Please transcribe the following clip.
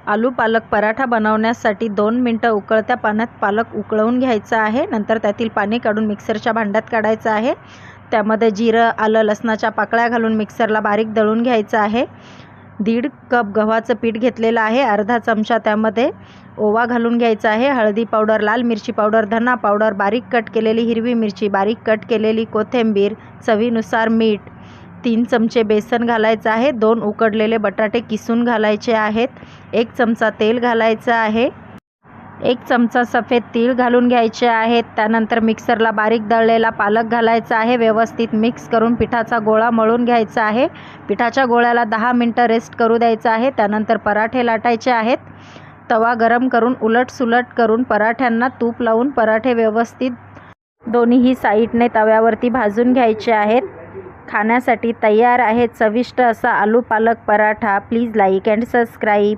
आलू पालक पराठा बनवण्यासाठी 2 मिनटं उकळत्या पाण्यात पालक उकळवून घ्यायचा आहे. नंतर त्यातील पाणी काढून मिक्सरच्या भांड्यात काढायचं आहे. त्यामध्ये जिरं, आलं, लसणाच्या पाकळ्या घालून मिक्सरला बारीक दळून घ्यायचं आहे. 1.5 कप गव्हाचं पीठ घेतलेलं आहे. अर्धा चमचा त्यामध्ये ओवा घालून घ्यायचा आहे. हळदी पावडर, लाल मिरची पावडर, धना पावडर, बारीक कट केलेली हिरवी मिरची, बारीक कट केलेली कोथिंबीर, चवीनुसार मीठ, 3 चमचे बेसन घालायचं आहे. 2 उकडलेले बटाटे किसून घालायचे आहेत. 1 चमचा तेल घालायचं आहे. 1 चमचा सफेद तीळ घालून घ्यायचे आहेत. त्यानंतर मिक्सरला बारीक दळलेला पालक घालायचा आहे. व्यवस्थित मिक्स करून पिठाचा गोळा मळून घ्यायचा आहे. पिठाच्या गोळ्याला 10 मिनटं रेस्ट करू द्यायचं आहे. त्यानंतर पराठे लाटायचे आहेत. तवा गरम करून उलटसुलट करून पराठ्यांना तूप लावून पराठे व्यवस्थित दोन्हीही साईडने तव्यावरती भाजून घ्यायचे आहेत. खाण्यासाठी तयार आहे चविष्ट असा आलू पालक paratha. Please like and subscribe.